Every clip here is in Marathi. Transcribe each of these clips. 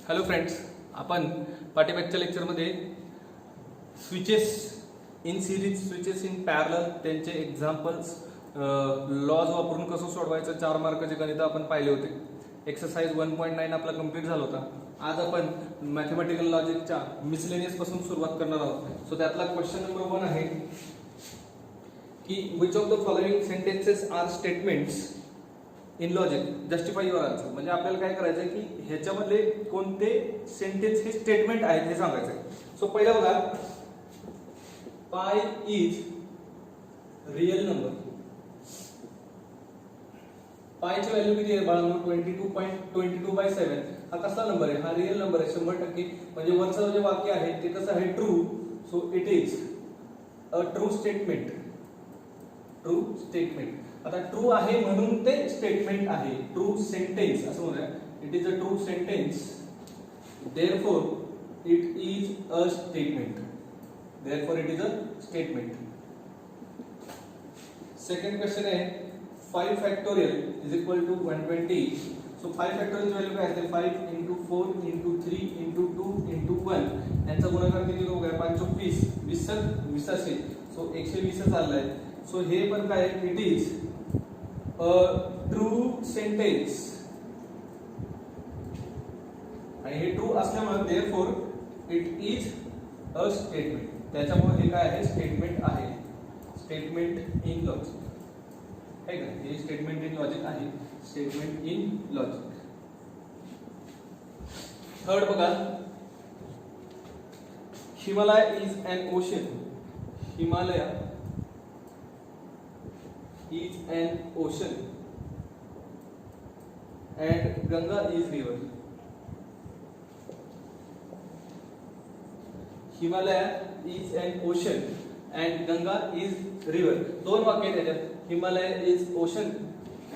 हॅलो फ्रेंड्स, आपण पाठीमागच्या लेक्चरमध्ये switches in series, switches in parallel, त्यांचे एक्झाम्पल्स, लॉज वापरून कसं सोडवायचं 4 मार्काचे गणित आपण पाहिले होते. एक्सरसाइज 1.9 आपला कंप्लीट झाला होता. आज आपण मॅथमॅटिकल लॉजिकच्या मिसलेनियस पासून सुरुवात करणार आहोत. सो त्यातला क्वेश्चन नंबर 1 आहे की which of the following sentences are statements in logic, justify your answer. म्हणजे आपल्याला काय करायचं आहे की ह्याच्यामधले कोणते सेंटेन्स हे स्टेटमेंट आहेत हे सांगायचं आहे. सो पहिला बघा, पाय इज रिअल नंबर. पायची व्हॅल्यू किती आहे बाळांनो? 22.22/7. हा कसला नंबर आहे? हा रिअल नंबर आहे 100%. म्हणजे वरचं जे वाक्य आहे ते कसं आहे? True. So it is a true statement. True statement. आता ट्रू आहे म्हणून ते स्टेटमेंट आहे. ट्रू सेंटेन्स असं म्हणूया. It is a true sentence, therefore it is a statement. Therefore it is a statement. Second question आहे 5 factorial is equal to 120. So 5 factorial value काय असते? 5 × 4 × 3 × 2 × 1 यांचा गुणाकार किती होईल? 5 × 20, 20 असेल. सो 120 आलाय. सो हे पण काय? It is a true sentence. आणि हे ट्रू असल्यामुळे therefore it is a statement. त्याच्यामुळे हे काय आहे? स्टेटमेंट आहे. स्टेटमेंट इन लॉजिक आहे का? हे स्टेटमेंट इन लॉजिक आहे. Statement in logic. थर्ड बघा, Himalaya is an ocean. Himalaya is an ocean and Ganga is river. Himalaya is an ocean and Ganga is river. दोन वाक्य आहेत त्याच्यात. Himalaya is ocean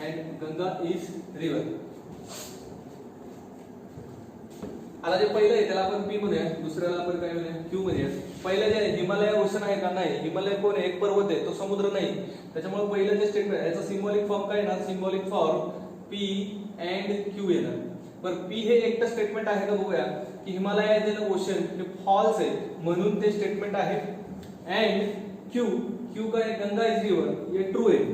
and Ganga is river. आता जे पहिलं आहे त्याला आपण P म्हणूया, दुसऱ्याला आपण काय म्हणूया? Q म्हणूया. पहिलं जे हिमालय ओशन आहे का? नाही. हिमालय कोण आहे? एक पर्वत आहे, तो समुद्र नाही. त्याच्यामुळे पहिलं जे स्टेटमेंट याचा सिंबॉलिक फॉर्म काय येणार? Symbolic form P and Q येणार. पण P हे एकटं स्टेटमेंट आहे का बघूया की हिमालय इज एन ओशन हे फॉल्स आहे म्हणून ते स्टेटमेंट आहे. अँड Q काय? गंगा इज रिव्हर, हे ट्रू आहे.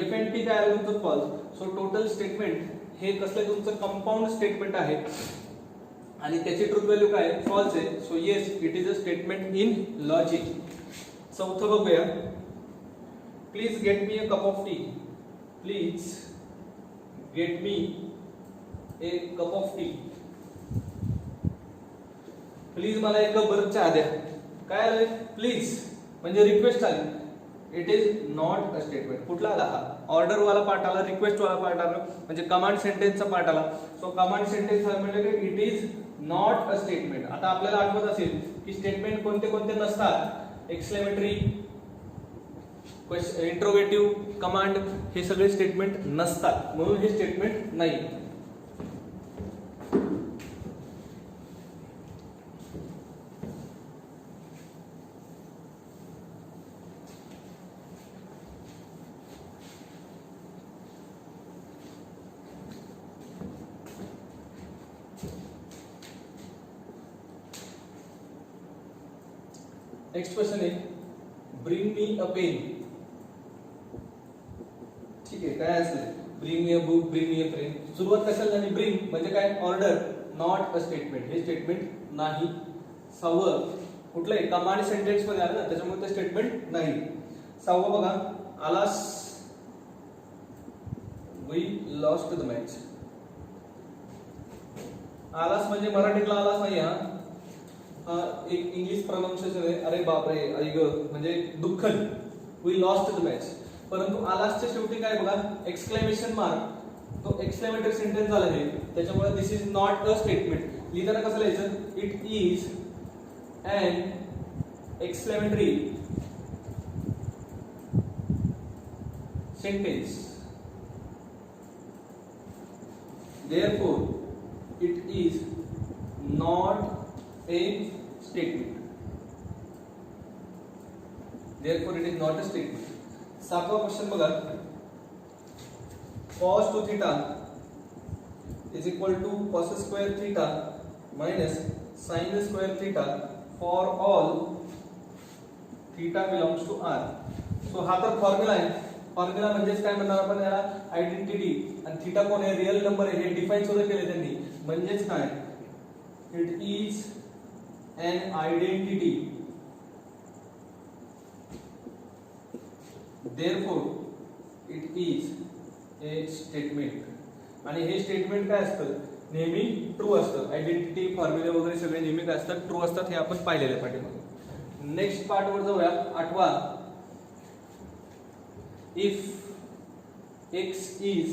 F and P काय आलं तुमचं? फॉल्स. सो टोटल स्टेटमेंट हे कसलं? तुमचं कंपाऊंड स्टेटमेंट आहे आणि त्याची ट्रूथ व्हॅल्यू काय? फॉल्स आहे. So yes, it is a statement in logic. चौथं बघूया, please get me a cup of T. Please get me A cup of T. Please मला एक कप भर चहा द्या. काय आलंय? प्लीज म्हणजे रिक्वेस्ट आली. It is not a statement. कुठला आला? हा ऑर्डर वाला पार्ट आला, रिक्वेस्ट वाला पार्ट आला, म्हणजे कमांड सेंटेन्सचा पार्ट आला. सो कमांड सेंटेन्स म्हणजे की it is not a statement. आता आपल्याला आठवत असेल की स्टेटमेंट कोणते कोणते नसतात? एक्सक्लेमेटरी, इंट्रोगेटिव्ह, कमांड, हे सगळे स्टेटमेंट नसतात म्हणून हे स्टेटमेंट नाही. नेक्स्ट क्वेश्चन आहे ब्रिंग मी अ पेन. ठीक आहे, काय असेल? Bring me a book, bring me a pen. सुरुवात कशाला झाली? ब्रिंग म्हणजे काय? ऑर्डर. नॉट अ स्टेटमेंट, हे स्टेटमेंट नाही. सहावं कुठलं आहे? कमांड सेंटेन्स मध्ये आलं ना, त्याच्यामुळे ते स्टेटमेंट नाही. सहावं बघा, आलास वी लॉस्ट द मॅच. आलास म्हणजे मराठीतला आलास नाही हा. एक इंग्लिश प्रोनाउन्सिएशन आहे. अरे बापरे, ऐक म्हणजे दुःखद. We lost the match. परंतु आलासच्या शेवटी काय बघा? Exclamation mark. तो एक्सक्लेमेटरी सेंटेन्स झाला आहे, त्याच्यामुळे this is not a statement. लिहिताना कसं लिहायचं? It is an exclamatory sentence, therefore it is not a statement. Therefore it is not a statement. सातवा क्वेश्चन बघा, cos 2 theta is equal to cos square theta minus sine square theta for all theta belongs to R. So हा तर फॉर्म्युला आहे. फॉर्म्युला म्हणजेच काय म्हणणार आपण याला, आयडेंटिटी. आणि थिटा कोण आहे, रिअल नंबर आहे, हे डिफाइन सुद्धा केले त्यांनी. म्हणजेच काय, it is an identity, therefore it is a statement. आणि हे स्टेटमेंट काय असतं, नेहमी ट्रू असतं. आयडेंटिटी फॉर्म्युले वगैरे सगळे नेहमी काय असतात, ट्रू असतात. हे आपण पाहिलेले पाठीमागे. नेक्स्ट पार्ट वर जाऊया, 8वा. If x is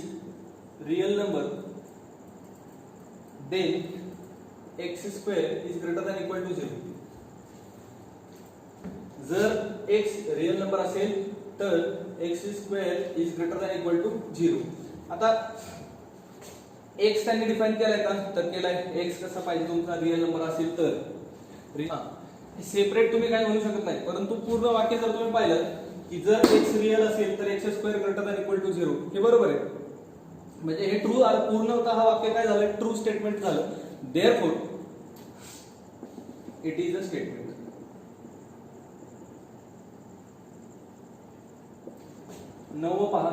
real number then x square is greater than equal to 0. जर x रियल नंबर असेल तर x square is greater than equal to 0. आता x त्यांनी डिफाइन केलाय का, तर केलाय. x कसा पाहिजे तुमचा रियल नंबर असेल तर. सेपरेट तुम्ही काय म्हणू शकत नाही, परंतु पूर्ण वाक्य जर तुम्ही पाहिलं की जर x रियल असेल तर x square greater than equal to 0, हे बरोबर आहे. म्हणजे हे ट्रू, पूर्णतः हा वाक्य काय झालं, ट्रू स्टेटमेंट झालं. Therefore it is a statement. नववं पहा,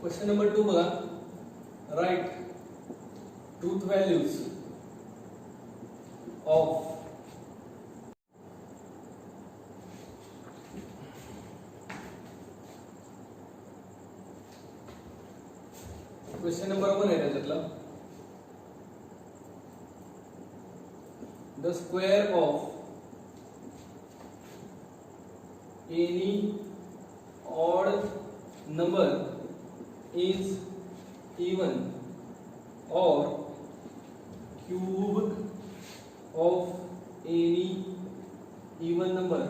क्वेश्चन नंबर 2 बघा. Right truth values of question number 1 आहे त्याच्यातला. The square of any odd number is even or cube of any even number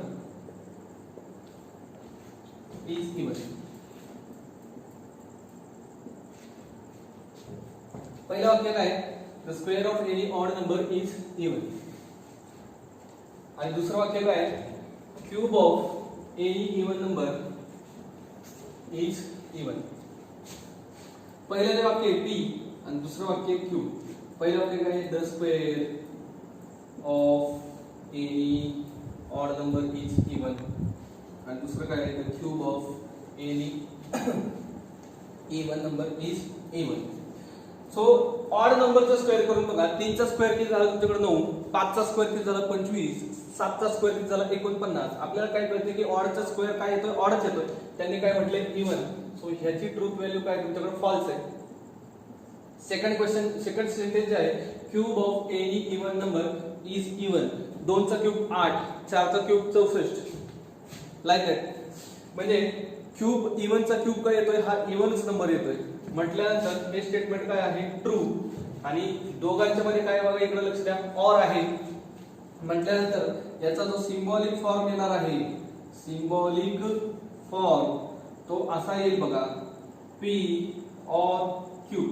is even. पहिलं वाक्य काय, the square of any odd number is even. आणि दुसरं वाक्य काय, cube of any even number is even. पहिलं जे वाक्य p आणि दुसरं वाक्य q. पहिलं वाक्य काय, the square of any odd number is even. आणि दुसरं काय, the cube of any even number is even. So odd नंबरचा स्क्वेअर करून बघा. 3 चा स्क्वेअर किती झाला तुमच्याकडे 9, 5 चा स्क्वेअर किती झाला 25, 7 चा स्क्वेअर किती झाला 49. आपल्याला काय कळते की ऑडचा स्क्वेअर काय येतोय, ऑडच येतोय. त्यांनी काय म्हटले, इवन. सो ह्याची ट्रूथ व्हॅल्यू काय तुमच्याकडे फॉल्स आहे. सेकंड क्वेश्चन, सेकंड सेंटेन्स आहे, cube of any even number is even. 2 चा क्यूब 8, 4 चा क्यूब 64, लाईक दॅट. म्हणजे क्यूब, इवनचा क्यूब काय येतोय, हा इवनच नंबर येतोय. म्हटल्यानंतर हे स्टेटमेंट काय आहे, ट्रू. आणि दोघांच्या मध्ये काय बघा, इकडे लक्ष द्या, ऑर आहे. म्हटल्यानंतर याचा जो सिंबॉलिक फॉर्म येणार आहे, सिंबॉलिक फॉर्म तो असा येईल बघा, p और q.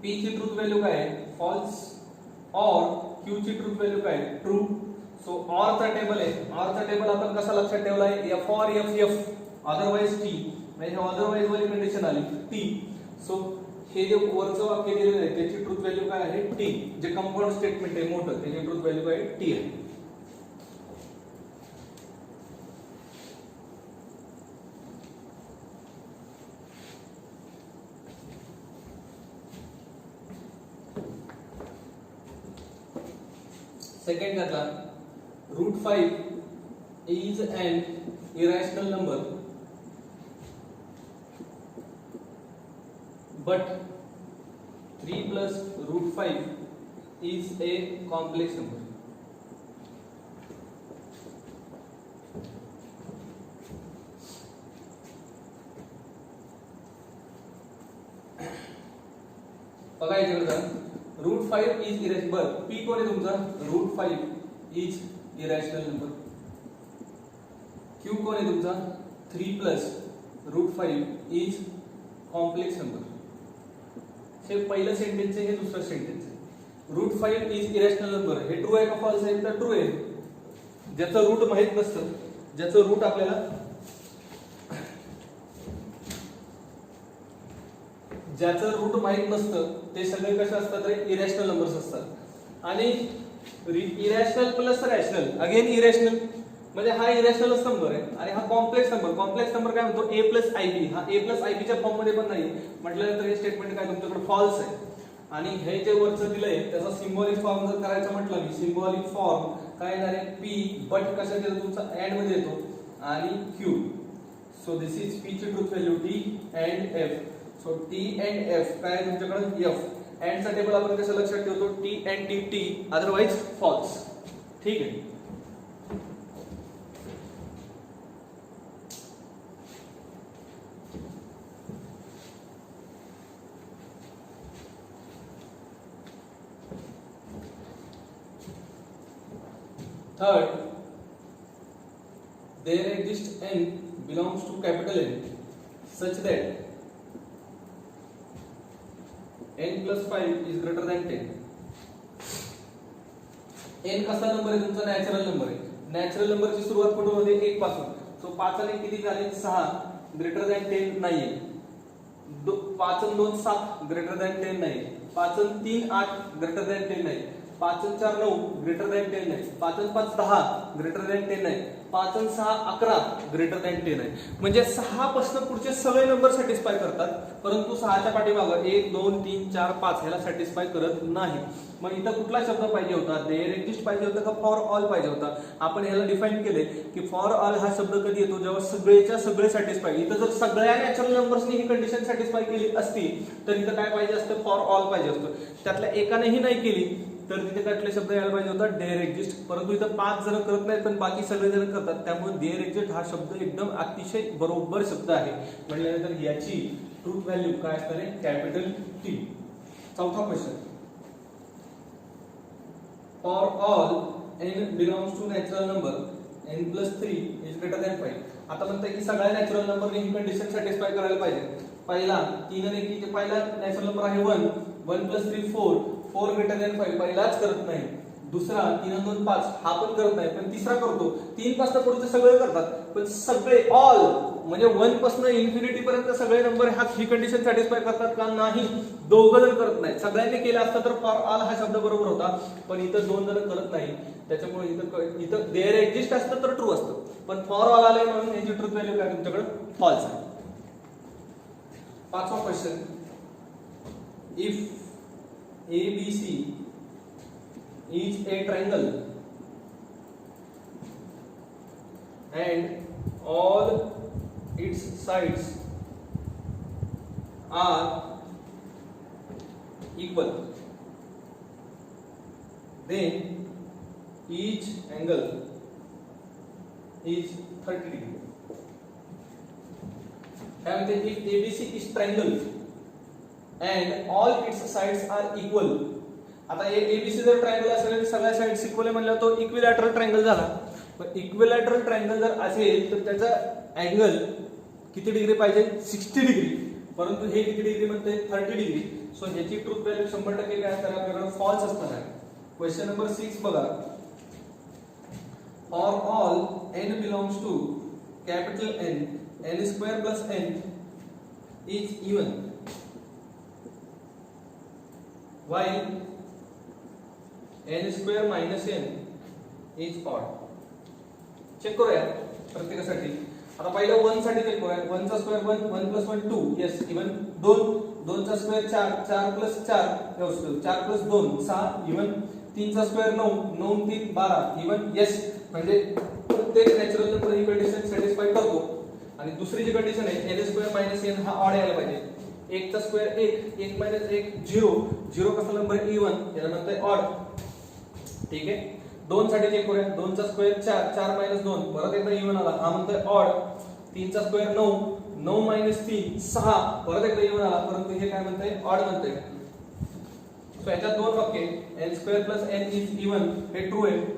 p ची ट्रूथ व्हॅल्यू काय आहे, फॉल्स. और q ची ट्रूथ व्हॅल्यू काय आहे, ट्रू. सो ऑर चा टेबल आहे. ऑर चा टेबल आपण कसा लक्षात ठेवलाय, f और f अदरवाइज t. म्हणजे अदरवाइज वाली कंडिशन आली t. सो हे जे वरचं वाक्य दिलेलं आहे त्याची ट्रूथ व्हॅल्यू काय आहे, t. जे कंपाऊंड स्टेटमेंट आहे मोठं, त्याची ट्रूथ व्हॅल्यू काय आहे, t आहे. सेकंड त्यातला, √5 is an irrational number but 3 plus √5 is a complex number. बघा इकडे √5 is irrational. p कोण आहे तुमचा, √5 is irrational number. q कोण आहे तुमचा, 3 plus √5 is complex number. हे पहिलं सेंटेन्स आहे, हे दुसरं सेंटेन्स आहे. √5 इज इरेशनल नंबर, हे ट्रू आहे का फॉल्स आहे, तर ट्रू आहे. ज्याचं रूट माहित नसतं, ज्याचं रूट आपल्याला ज्याचं रूट माहित नसतं ते सगळे कसे असतात रे, इरॅशनल नंबर्स असतात. आणि irrational plus rational, again irrational, म्हणजे हा इरॅशनलच नंबर आहे आणि हा कॉम्प्लेक्स नंबर. कॉम्प्लेक्स नंबर काय म्हणतो, ए प्लस आय बी. हा ए प्लस आय बीच्या फॉर्म मध्ये पण नाही म्हटल्यानंतर हे स्टेटमेंट काय तुमच्याकडे फॉल्स आहे. आणि हे जे वरचं दिलंय त्याचा सिम्बॉलिक फॉर्म जर करायचा म्हटलं मी, सिम्बॉलिक फॉर्म काय येणार आहे, पी बट कशात येतो तुमचा, अँड मध्ये येतो, आणि Q. So this is P ची truth value T and F. So T and F काय आहे तुमच्याकडे, एफ. अँड चा टेबल आपण कसं लक्षात ठेवतो, T and T T, otherwise false. ठीक आहे. Third, there exists n belongs to capital N such that n plus 5 is greater than 10. n कसा नंबर आहे तुमचा, नॅचरल नंबर आहे. नॅचरल नंबरची सुरुवात कुठून होते, 1 पासून. सो 5 आणि किती झाले, 6, ग्रेटर दॅन 10 नाहीये. 5 आणि 2 7, ग्रेटर दॅन 10 नाही. 5 आणि 3 8, ग्रेटर दॅन 10 नाही. 5 आणि 4 9, ग्रेटर दॅन 10 नाही. 5 आणि 5 10, ग्रेटर दॅन 10 नाही. 5 आणि 6 11, ग्रेटर दॅन 10 आहे. म्हणजे 6 पासून पुढचे सगळे नंबर सॅटिस्फाय करतात, परंतु 6च्या पाठीमागं 1 2 3 4 5 ह्याला सॅटिस्फाय करत नाही. मग इथं कुठला शब्द पाहिजे होता, देअर एक्झिस्ट पाहिजे होता का फॉर ऑल पाहिजे होता. आपण ह्याला डिफाईन केले की फॉर ऑल हा शब्द कधी येतो, जेव्हा सगळेच्या सगळे सॅटिस्फाय. इथं जर सगळ्या नॅचरल नंबर्सनी ही कंडिशन सॅटिस्फाय केली असती तर इथं काय पाहिजे असतं, फॉर ऑल पाहिजे असतं. त्यातल्या एकानेही नाही केली तर तिथे कुठले शब्द यायला पाहिजे होता, देअर एक्झिस्ट. परंतु इथं 5 जण करत नाहीत पण बाकी सगळे जण करतात, त्यामुळे देअर एक्झिस्ट हा शब्द एकदम अतिशय बरोबर शब्द आहे. म्हटल्यानंतर याची ट्रूथ व्हॅल्यू काय असणार आहे, कॅपिटल टी. चौथा question, for all n belongs to natural number n plus 3 is greater than 5. आता म्हणतात की सगळ्या नॅचरल नंबरने ही कंडिशन सॅटिस्फाय करायला पाहिजे. पहिला 3 आणि 1 पहिला नॅचरल नंबर आहे 1, 1 plus 3 4, 4 ग्रेटर दॅन 5 पहिलाच करत नाही. दुसरा 3 आणि 2 5 हा पण करत नाही, पण तिसरा करतो. 3 पासून पुढचे सगळे करतात, पण सगळे ऑल म्हणजे 1 पासून इन्फिनिटी पर्यंत सगळे नंबर ही कंडिशन सॅटिस्फाय करतात का, नाही. दोघं जण करत नाही. सगळ्यांनी केलं असतं तर फॉर ऑल हा शब्द बरोबर होता, पण इथं 2 जण करत नाही. त्याच्यामुळे इथं देअर एक्झिस्ट असतं तर ट्रू असतं, पण फॉर ऑल आलंय म्हणून याची ट्रूथ व्हॅल्यू काय तुमच्याकडे, फॉल्स आहे. पाचवा question, if ABC is a triangle and all its sides are equal, then each angle is 30 degree. And if ABC is triangle and all its sides are equal, आता ABC जर ट्रायंगल असेल सगळ्या साइड्स इक्वल आहे म्हणलं तो इक्विलॅटरल ट्रायंगल झाला. पण इक्विलॅटरल ट्रायंगल जर असेल तर त्याचा अँगल किती डिग्री पाहिजे, 60 डिग्री. परंतु हे किती डिग्री म्हणते, 30 डिग्री. सो ह्याची ट्रूथ व्हॅल्यू 100% काय असणार, आपल्याकडे फॉल्स असणार आहे. क्वेश्चन नंबर 6 बघा, for all n belongs to capital N, n square plus n is even, while n square minus n is odd. Check करूया प्रत्येकासाठी. आता पहिला 1 साठी चेक करूया. 1 चा स्क्वेअर 1, 1 plus 1 2, यस इवन. 2, 2 चा स्क्वेअर 4, 4 plus 4 4 plus 2 6 इवन. 3 चा स्क्वेअर 9, 9 3 12 इवन, यस. म्हणजे प्रत्येक नॅचरल नंबर ही कंडिशन सॅटिस्फाय करतो. आणि दुसरी जी कंडिशन आहे n स्क्वेअर मायनस n हा ऑड यायला पाहिजे. 1 चा स्क्वेअर 1, 1 minus 1 0, 0 कसा नंबर आहे, इवन, याला म्हणतात ऑड. ठीक आहे. 2 साठी चेक करूया. 2 चा स्क्वेअर 4, 4 minus 2 परत एकदा इवन आला, हा म्हणतोय ऑड. 3 चा स्क्वेअर 9, 9 minus 3 6 परत एकदा इवन आला, परंतु हे काय म्हणतंय, ऑड म्हणतंय. सो याच्यात दोन वाक्य, n square plus n is even हे ट्रू आहे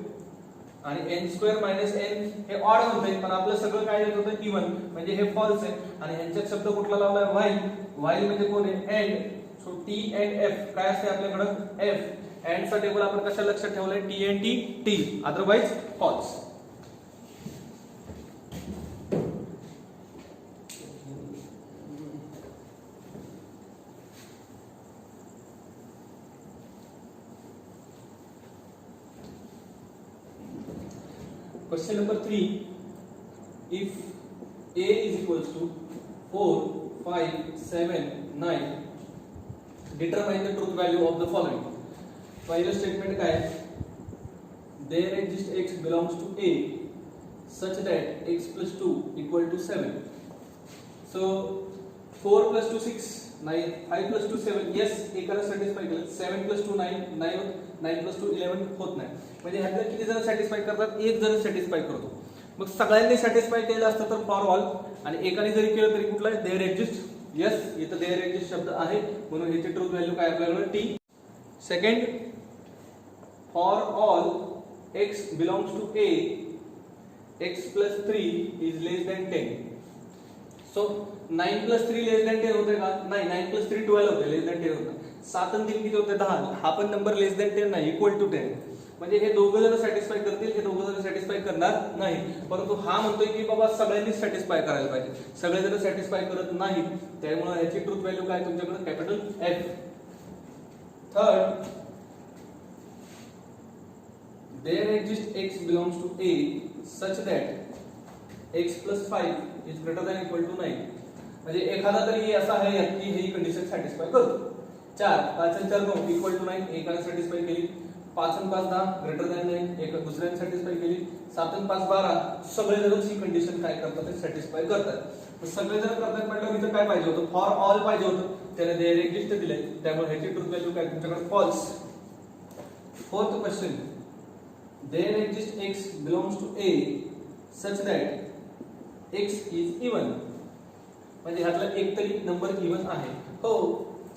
आणि n स्क्वेअर मायनस n हे ऑड म्हणतंय, पण आपलं सगळं काय येत होतं, इवन, म्हणजे हे फॉल्स आहे. आणि यांच्यात शब्द कुठला लावलाय, व्हाईल. व्हाईल म्हणजे कोण आहे, end. So T end F काय असते आपल्याकडे, एफ. एंड चा टेबल आपण कशा लक्षात ठेवलाय, T and T T, otherwise false. Question number 3, if a is equals to 4, 5, 7, 9, determine the truth value of the following. पहिलं स्टेटमेंट काय? There exists x belongs to a such that x plus 2 equal to 7. So 4 plus 2 6, 9, 5 plus 2 7. Yes, एकाला सॅटिस्फाय केलं. 7 plus 2 9, 9 plus 2 11 होत नाही. म्हणजे ह्यातले किती जण सॅटिस्फाय करतात? एक जण सॅटिस्फाय करतो. मग सगळ्यांनी सॅटिस्फाय केलं असतं तर फॉर ऑल, आणि एकाने जरी केलं तरी कुठला आहे? There exist. यस, इथं देअर एक्झिस्ट शब्द आहे म्हणून ह्याची ट्रूथ व्हॅल्यू काय आपल्याकडे? T. Second, for all x belongs to a, x plus 3 is less than 10. So 9 plus 3 less than 10 होते का? नाही, 9 plus 3 12 होते, less than 10 होतं. 7 आणि 3 किती होते? 10. हा पण नंबर लेस दॅन 10 नाही, इक्वल टू 10. म्हणजे हे दोघं जण सॅटिस्फाय करतील, हे दोघं जण सॅटिस्फाय करणार नाही. परंतु हा म्हणतोय की बाबा सगळ्यांनी सॅटिस्फाय करायला पाहिजे. सगळे जण सॅटिस्फाय करत नाहीत, त्यामुळे याची ट्रूथ व्हॅल्यू काय तुमच्याकडे? Capital F. Third, there exists x belongs to a such that x plus 5 is greater than equal to 9. म्हणजे एखादा तरी असा आहे की ही कंडिशन सॅटिस्फाय करतो. 4, 5 आणि 4 9 इक्वल टू 9, एकाने सॅटिस्फाय केली. 5 आणि 5 10 ग्रेटर दॅन 9, एका दुसऱ्याने सॅटिस्फाय केली. 7 आणि 5 12, सगळे जण ही कंडिशन काय करतात? ते सॅटिस्फाय करतात. सगळे जण करतात म्हटल्यावर इथं काय पाहिजे होतं? फॉर ऑल पाहिजे होतं. त्याने देअर एक्झिस्ट दिले, त्यामुळे ह्याची ट्रूथ व्हॅल्यू काय तुमच्याकडे? False. Fourth question, there exists x belongs to a such that x is even. म्हणजे ह्यातला एक तरी नंबर इवन आहे. हो,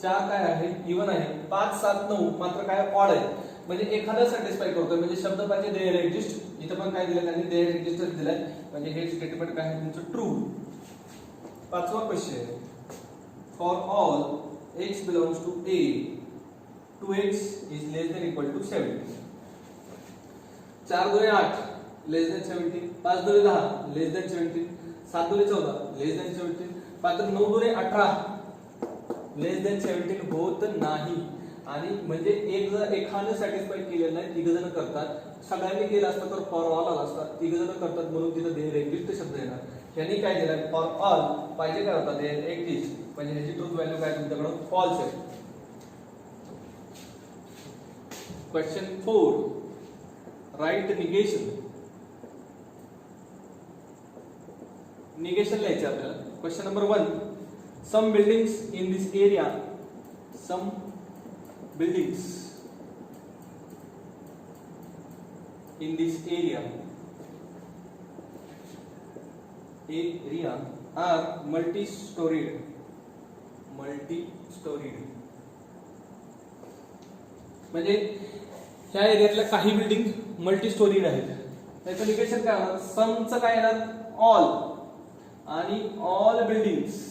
4 काय आहे? इवन आहे. 5 7 9 मात्र काय? ऑड आहे. म्हणजे एखादा सॅटिस्फाय करतोय, म्हणजे शब्द पाहिजे देअर एक्झिस्ट. इथं पण काय दिलं त्यांनी? देअर एक्झिस्ट दिलाय, म्हणजे हे स्टेटमेंट काय आहे तुमचं? ट्रू. पाचवा question, for all x belongs to a 2x is less than equal to 7. 4 2 8 less than 17, 5 2 10 less than 17, 7 2 14 less than 17, 5 9 2 18 less than 17 होत नाही. आणि म्हणजे एक जर एकाने सॅटिस्फाय केलेलं नाही, तिघ जण करतात. सगळ्यांनी केलं असतं तर फॉर ऑल आला असता. तिघ जण करतात म्हणून तिथं देअर एक्झिस्ट शब्द येणार. यांनी काय दिलं? फॉर ऑल पाहिजे काय होता? There exist. म्हणजे ह्याची ट्रूथ व्हॅल्यू काय तुमच्याकडे? फॉल्स आहे. Question 4, right negation. निगेशन लिहायचं आपल्याला. Question number 1, some buildings in this area, some buildings in this area are multi storied. म्हणजे ह्या एरियातल्या काही बिल्डिंग मल्टी स्टोरीड आहेत. त्याचं निगेशन काय होणार? समचं काय येणार? ऑल. आणि all buildings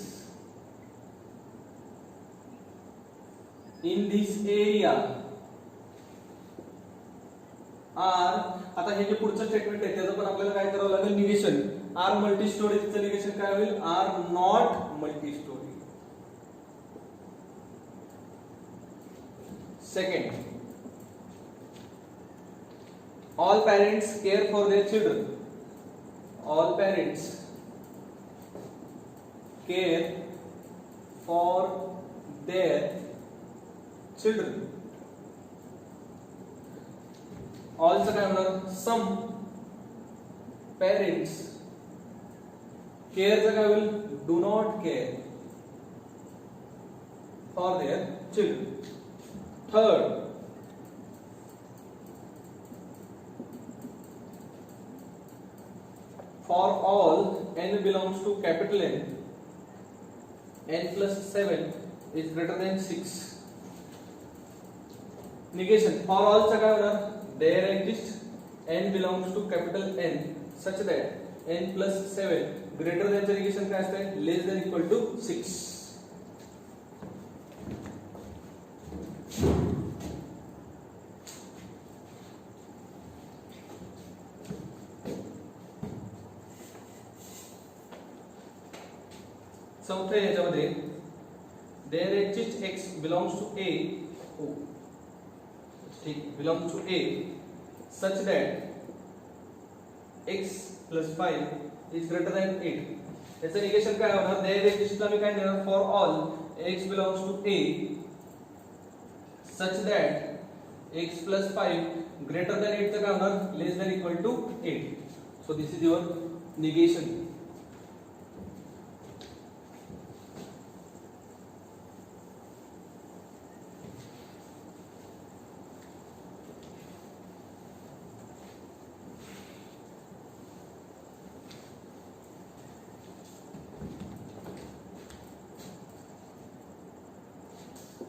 in this area are. आता हे जे पुढचं स्टेटमेंट आहे त्याचं पण आपल्याला काय करावं लागेल? निगेशन. आर मल्टी स्टोरीजचं निगेशन काय होईल? Are not multi storey. Second, all parents care for their children. All parents care for their children. All चं काय होणार? some parents. care चं काय होईल? do not care for their children. Third, for all n belongs to capital N, n plus 7 is greater than 6. Negation. For all चा काय होणार? there exists n belongs to capital N such that n plus 7 greater than चं negation काय असते? less than equal to 6. चौथे याच्यामध्ये there exists x belongs to a, ठीक, belongs to a such that x plus 5 is greater than 8. याचं निगेशन काय होणार? त्या इक्वेशनला मी काय देणार? For all x belongs to a such that x plus 5 greater than 8 तर काय होणार? Less than equal to 8. So this is your negation.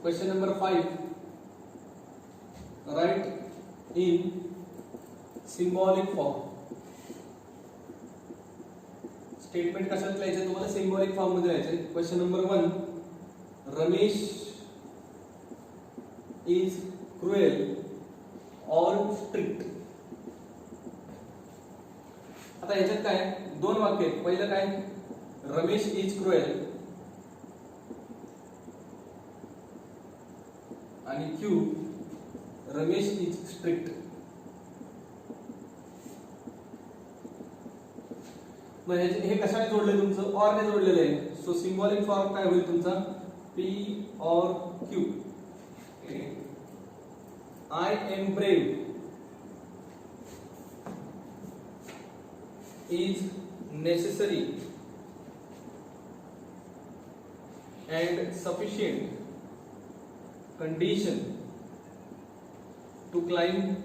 Question number 5. Write in symbolic form. Statement कशात लिहायचं तुम्हाला? सिंबॉलिक फॉर्म मध्ये लिहायचं. Question number 1. Ramesh is cruel or strict. आता ह्याच्यात काय दोन वाक्य आहेत. पहिलं काय? रमेश इज क्रुएल आणि क्यू रमेश इज स्ट्रिक्ट. मग हे कशाने जोडले? तुमचं और ने जोडलेलं आहे. सो सिंबॉलिक फॉर्म काय होईल तुमचा? P और Q. I am brave is necessary and sufficient condition to climb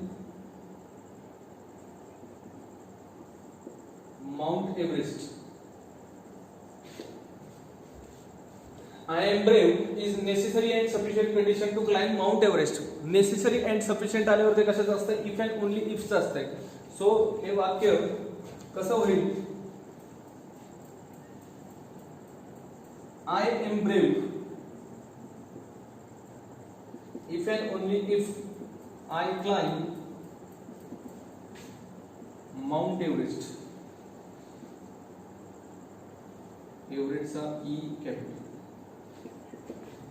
Mount Everest. I am brave is necessary and sufficient condition to climb Mount Everest. Necessary and sufficient आल्यावर ते कशाचं असतं? if and only if चं असतं. सो हे वाक्य कसं होईल? I am brave if and only if I climb Mount Everest. एव्हरेस्टचा ई कॅपिटल.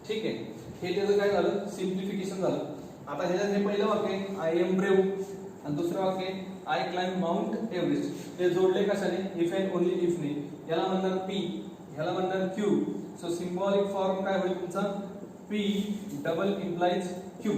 ठीक आहे. हे त्याचं काय झालं? सिम्प्लिफिकेशन झालं. आता ह्याच्यात हे पहिलं वाक्य आहे आय एम ब्रेव आणि दुसरं वाक्य आहे आय क्लाइंब माउंट एव्हरेस्ट. हे जोडले कशाने? इफ अँड ओनली इफ ने. याला म्हणणार पी, ह्याला म्हणणार क्यू. सो सिम्बॉलिक फॉर्म काय होईल तुमचा? P double implies Q.